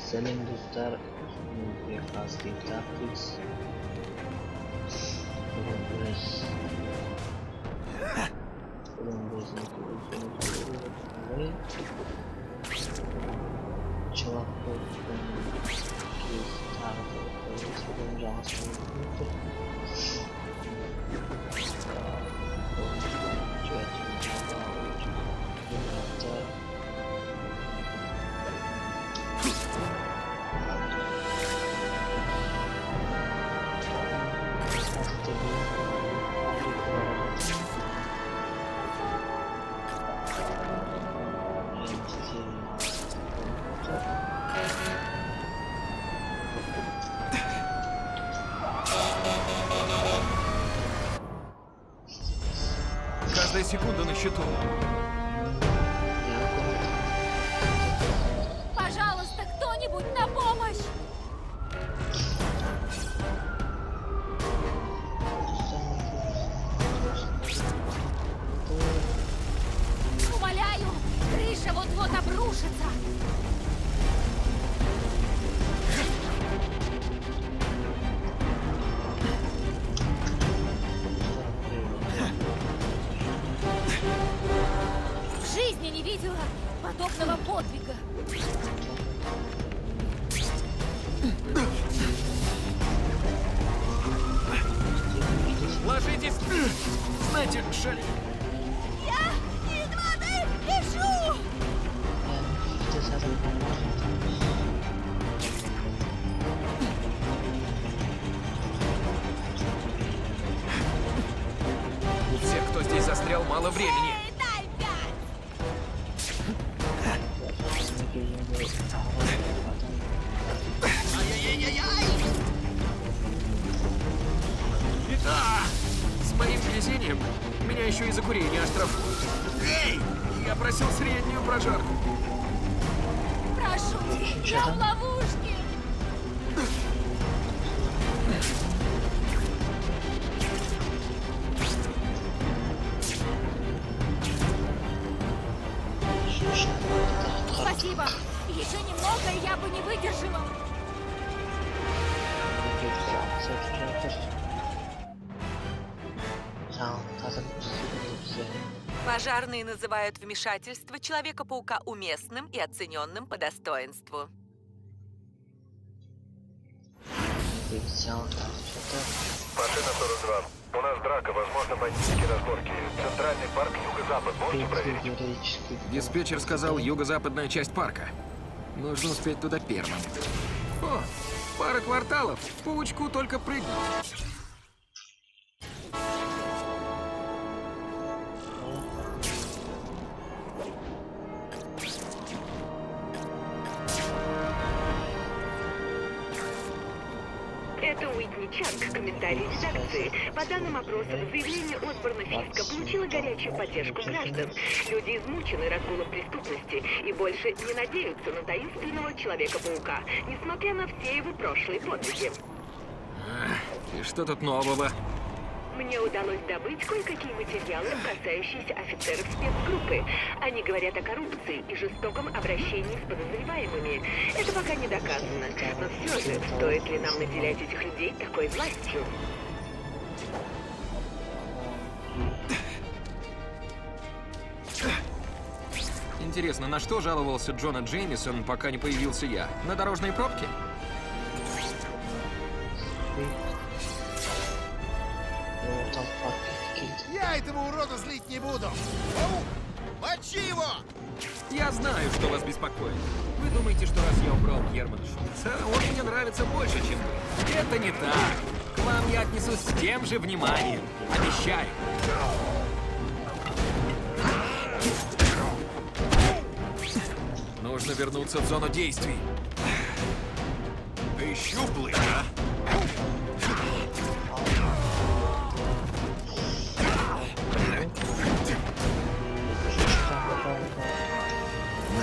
Senin dostlar casting tactics. Каждая секунда на счету. Пожалуйста, кто-нибудь на помощь! Умоляю, крыша вот-вот обрушится! В жизни не видела подобного подвига. Ложитесь! Знаете, шаль... Я из воды пишу! У всех, кто здесь застрял, мало времени. Эй, дай 5! А! С моим везением меня еще и за курение оштрафуют. Эй! Я просил среднюю прожарку. Прошу, я в ловушке! Спасибо! Еще немного, и я бы не выдержала! Пожарные называют вмешательство Человека-паука уместным и оцененным по достоинству. Машина 42. У нас драка, возможно, бандитские разборки. Центральный парк, юго-запад. Можете проверить? Диспетчер сказал, юго-западная часть парка. Нужно успеть туда первым. О, пара кварталов. Паучку только прыгнуть. Это Уитни Чанг, комментарий редакции. По данным опросов, заявление Осборна Фиска получило горячую поддержку граждан. Люди измучены разгулом преступности и больше не надеются на таинственного Человека-паука, несмотря на все его прошлые подвиги. И что тут нового? Мне удалось добыть кое-какие материалы, касающиеся офицеров спецгруппы. Они говорят о коррупции и жестоком обращении с подозреваемыми. Это пока не доказано, но все же, стоит ли нам наделять этих людей такой властью? Интересно, на что жаловался Джона Джеймисон, пока не появился я? На дорожные пробки? Я этого урода злить не буду! Паук, мочи его! Я знаю, что вас беспокоит. Вы думаете, что раз я убрал Германа Шульца, он мне нравится больше, чем вы. Это не так. К вам я отнесусь с тем же вниманием. Обещаю. Нужно вернуться в зону действий. Ты щуплый, а?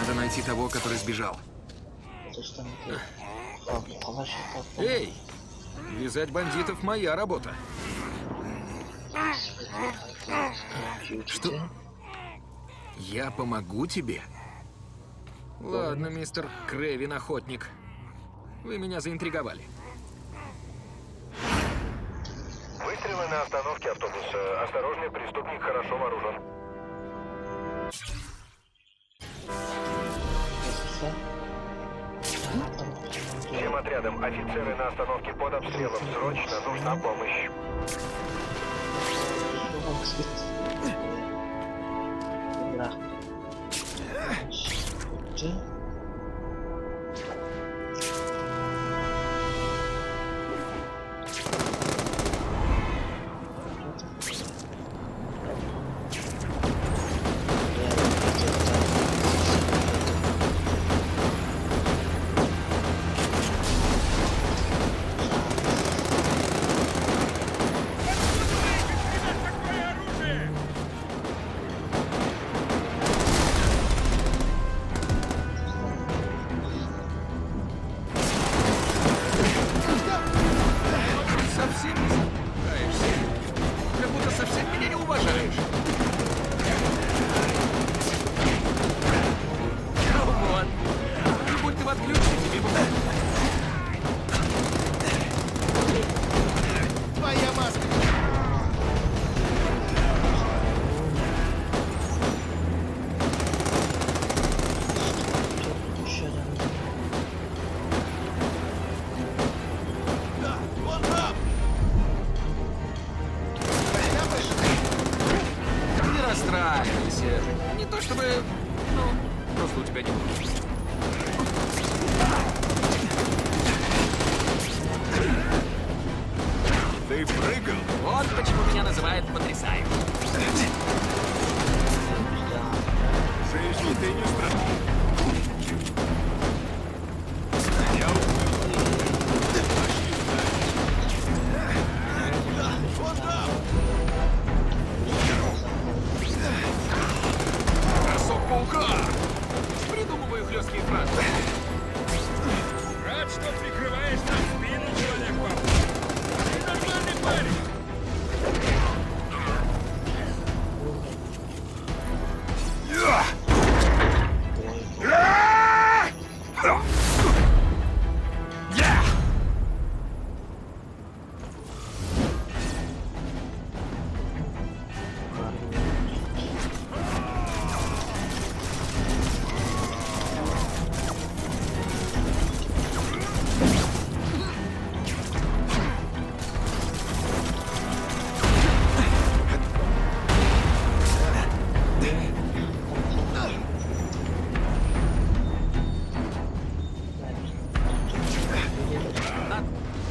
Надо найти того, который сбежал. Эй! Вязать бандитов — моя работа. Что? Я помогу тебе? Ладно, мистер Крэвин Охотник. Вы меня заинтриговали. Выстрелы на остановке автобуса. Осторожнее, преступник хорошо вооружен. Всем отрядам, офицеры на остановке под обстрелом. Срочно нужна помощь. Dobra. Czy? Совсем не сомневаешься. Как будто совсем меня не уважаешь. Ну вот. И будь ты в отключке, тебе бы... Твоя маска! Да, вон там! Не расстраивайся. Не то чтобы... Ну, просто у тебя не получится. Ты прыгал? Вот почему меня называют потрясающим. Жизни ты не страдал. Я Вон там! бросок паука! Придумываю хлесткие фразы. Рад, что прикрываешь нам спину, Человек-паук. Ты нормальный парень.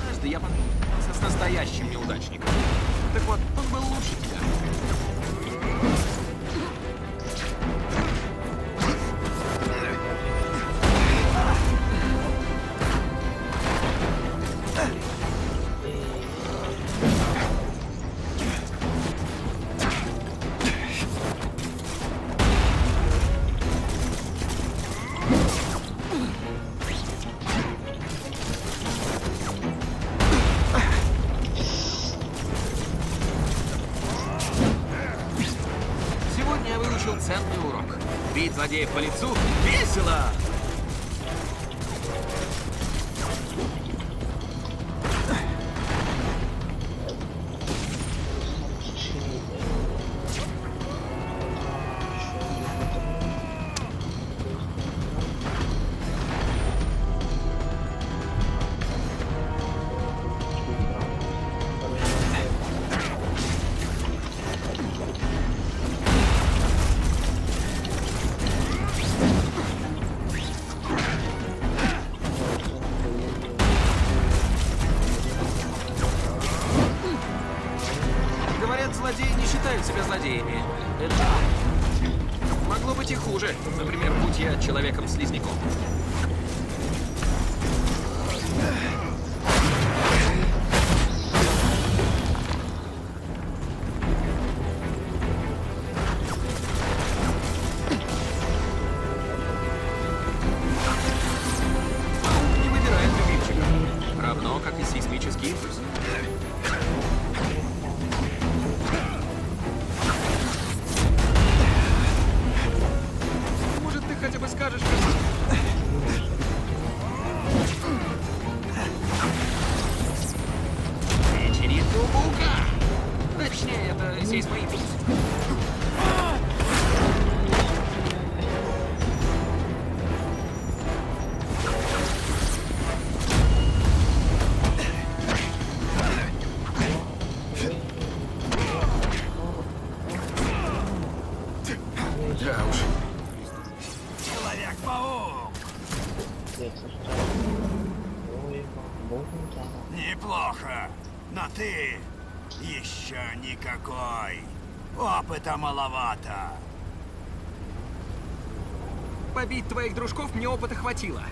Однажды я познакомился с настоящим неудачником. Так вот, он был лучше тебя. Сегодня я выучил ценный урок. Бить злодеев по лицу весело! Говорят, злодеи не считают себя злодеями. Это могло быть и хуже. Например, будь я человеком-слизняком. Не выбирает любимчика. Равно, как и сейсмический импульс. Может, ты хотя бы скажешь, Молодец, устал. Ой, богу, да. Неплохо, но ты еще никакой. Опыта маловато. Побить твоих дружков мне опыта хватило.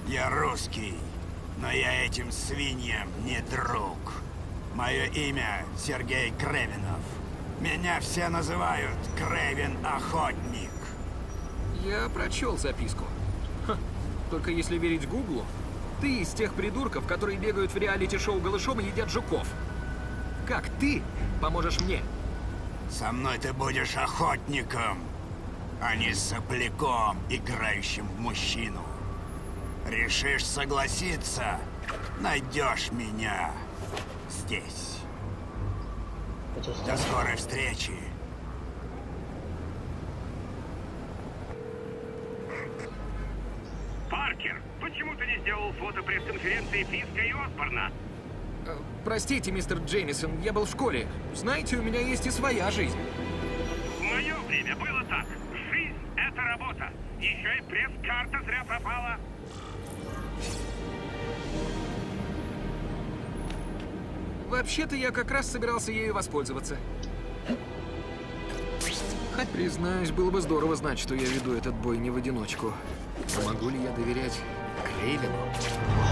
Я русский, но я этим свиньям не друг. Мое имя Сергей Кревинов. Меня все называют Кревин-охотник. Я прочел записку. Ха, только если верить Гуглу, ты из тех придурков, которые бегают в реалити-шоу голышом и едят жуков. Как ты поможешь мне? Со мной ты будешь охотником, а не сопляком, играющим в мужчину. Решишь согласиться, найдешь меня здесь. До скорой встречи. Паркер, почему ты не сделал фото пресс-конференции Фиска и Осборна? Простите, мистер Джеймисон, я был в школе. Знаете, у меня есть и своя жизнь. В мое время было так. Жизнь — это работа. Еще и пресс-карта зря пропала. Вообще-то я как раз собирался ею воспользоваться. Хоть, признаюсь, было бы здорово знать, что я веду этот бой не в одиночку. Но могу ли я доверять Крейвину?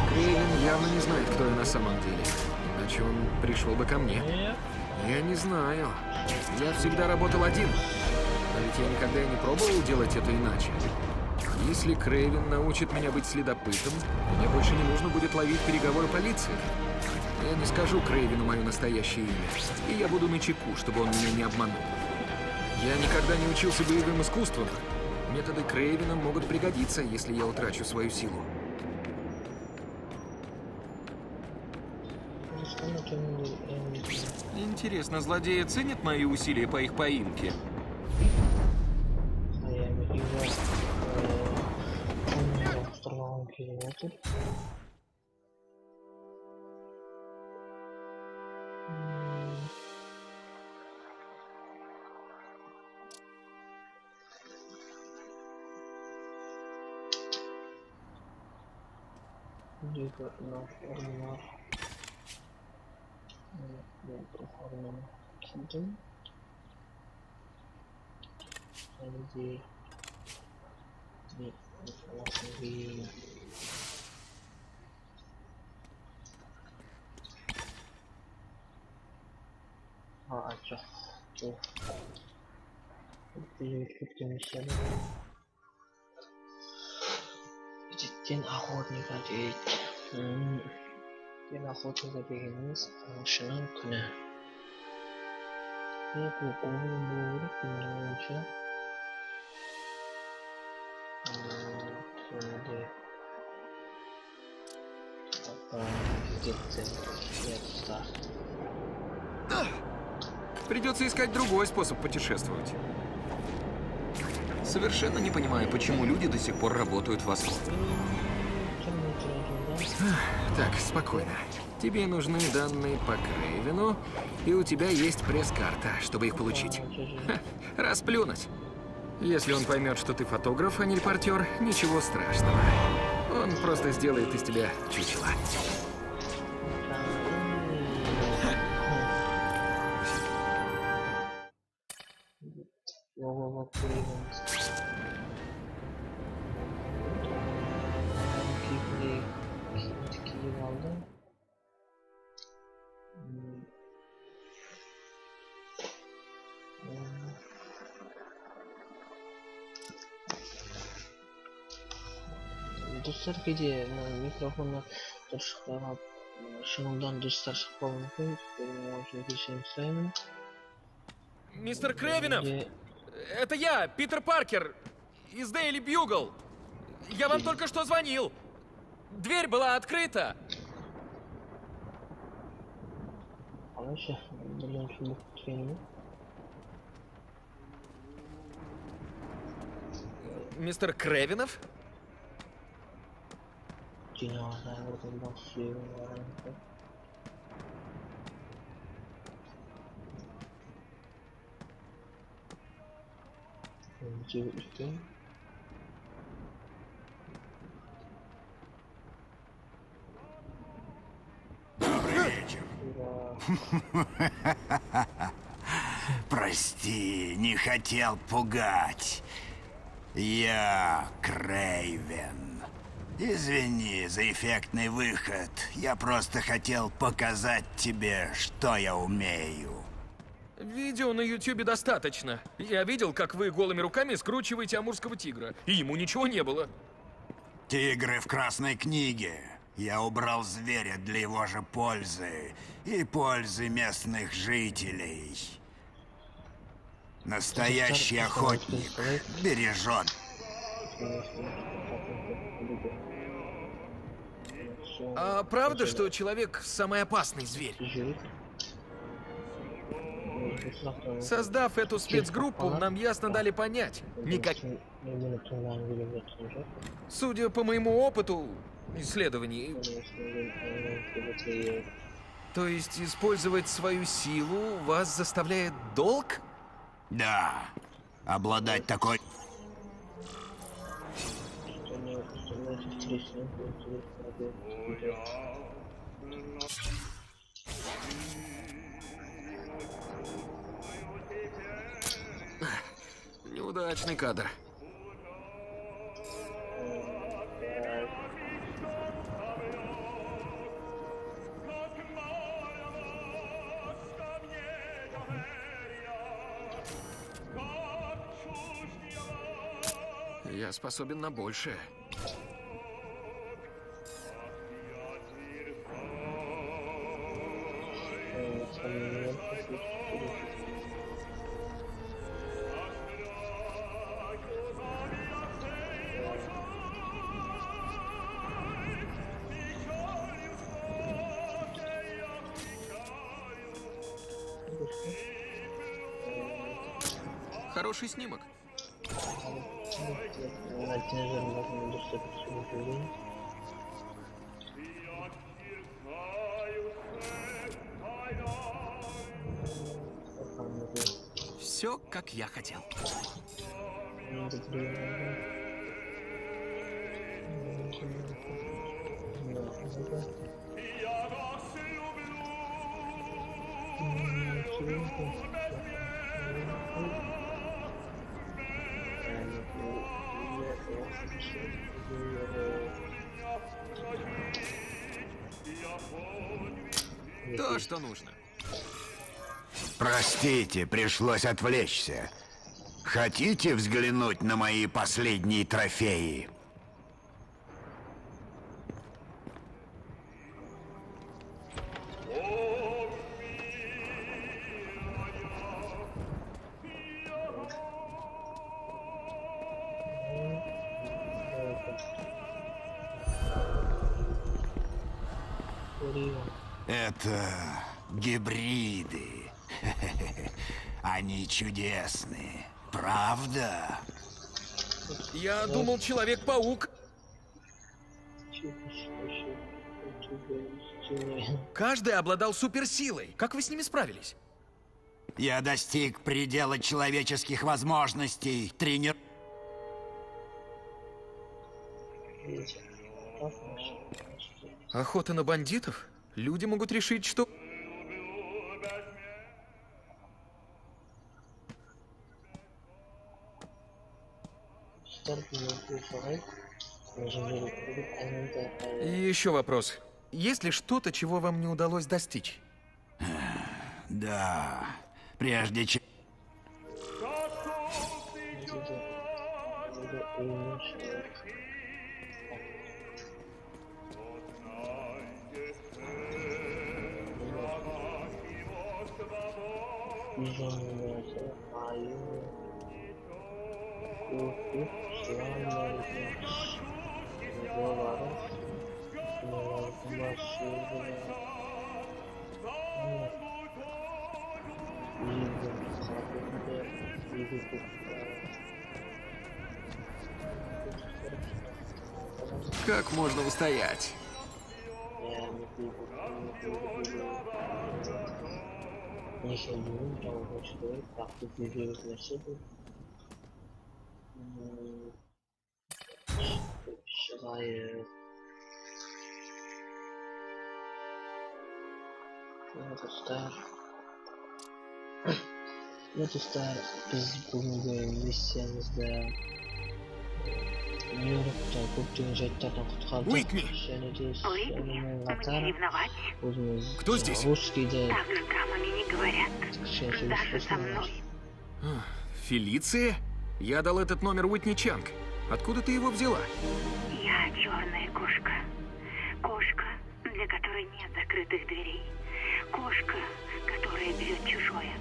Крейвин явно не знает, кто я на самом деле. Иначе он пришел бы ко мне. Я не знаю. Я всегда работал один. Но ведь я никогда и не пробовал делать это иначе. Если Крейвин научит меня быть следопытом, мне больше не нужно будет ловить переговоры полиции. Я не скажу Крейвину мое настоящее имя, и я буду начеку, чтобы он меня не обманул. Я никогда не учился боевым искусствам. Методы Крейвина могут пригодиться, если я утрачу свою силу. Интересно, злодеи ценят мои усилия по их поимке? Либо на формулар. Проформим кидом. Где информации. А чё? Ты миссия. День охотника 9. День охотника begins Шанан Куна. Это по-моему ночью. Придется искать другой способ путешествовать. Совершенно не понимаю, почему люди до сих пор работают в Осло. Так, спокойно. Тебе нужны данные по Крейвину, и у тебя есть пресс-карта, чтобы их получить. Ха, расплюнуть. Если он поймет, что ты фотограф, а не репортер, ничего страшного. Он просто сделает из тебя чучело. Достар где микрофонна дұрыс қарап шынымдан достар шықпауы мүмкін очень кешірім сұраймын. Мистер Кревинов! Это я, Питер Паркер, из Daily Bugle. Я вам только что звонил. Дверь была открыта. Қалайша, білген үшін бұл күткенім. Мистер Кревинов? Динозавр был север. Где эфир? Прости, не хотел пугать. Я Крейвен. Извини за эффектный выход. Я просто хотел показать тебе, что я умею. Видео на Ютубе достаточно. Я видел, как вы голыми руками скручиваете амурского тигра, и ему ничего не было. Тигры в Красной книге. Я убрал зверя для его же пользы и пользы местных жителей. Настоящий охотник бережет. А правда, что человек самый опасный зверь? Создав эту спецгруппу, нам ясно дали понять. Судя по моему опыту исследований, то есть использовать свою силу вас заставляет долг? Да, обладать такой... Неудачный кадр. Я способен на большее. Хороший снимок. Все, как я хотел. То, что нужно. Простите, пришлось отвлечься. Хотите взглянуть на мои последние трофеи? Это гибриды. Они чудесные. Правда? Я думал, Человек-паук. Каждый обладал суперсилой. Как вы с ними справились? Я достиг предела человеческих возможностей. Тренер... Охота на бандитов? Люди могут решить, что... И еще вопрос. Есть ли что-то, чего вам не удалось достичь? Да, прежде чем... Как можно устоять? Dostlar. Dostlar, biz bugungi missiyamizda Nyu-Yorkda ko'pchilik joylardan qutqardik. Уитни! Shuningdek, qatar ревновать. o'zimiz Кто здесь? Русскийda Так же гаммами не говорят. Даша со мной. Фелиция? Я дал этот номер Уитни Чанг. Откуда ты его взяла? Я черная кошка. Кошка, для которой нет закрытых дверей. Кошка, которая берет чужое.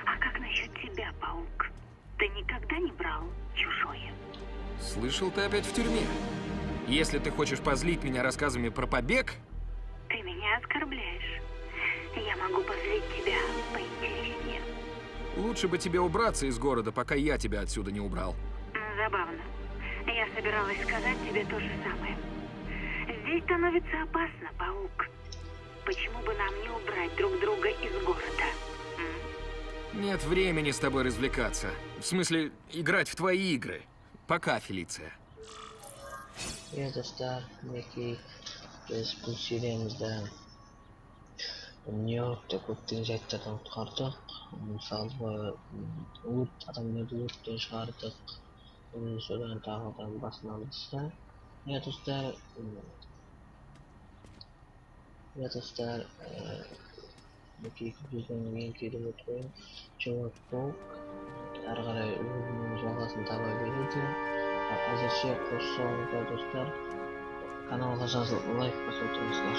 А как насчет тебя, паук? Ты никогда не брал чужое? Слышал, ты опять в тюрьме. Если ты хочешь позлить меня рассказами про побег, Ты меня оскорбляешь. Я могу позлить тебя поинтереснее. лучше бы тебе убраться из города, пока я тебя отсюда не убрал. Забавно. Я собиралась сказать тебе то же самое. Здесь становится опасно, паук. Почему бы нам не убрать друг друга из города? Нет времени с тобой развлекаться. В смысле, играть в твои игры. Пока, Фелиция. Dostlar, neki biz bu seriyamizda Nyu-Yorkda ko'pchilik joylardan qutqardik. Misol o't odamlarni o'tdan chiqardik. Shundan tag'in basmamizda. Dostlar, neki bizning kelib o'tgan Chevrolet har qalay o'zimiz vaqtini tabar beradi. Hozircha qo'shsog'liklar do'stlar, kanalga like bosib o'tiringizlar.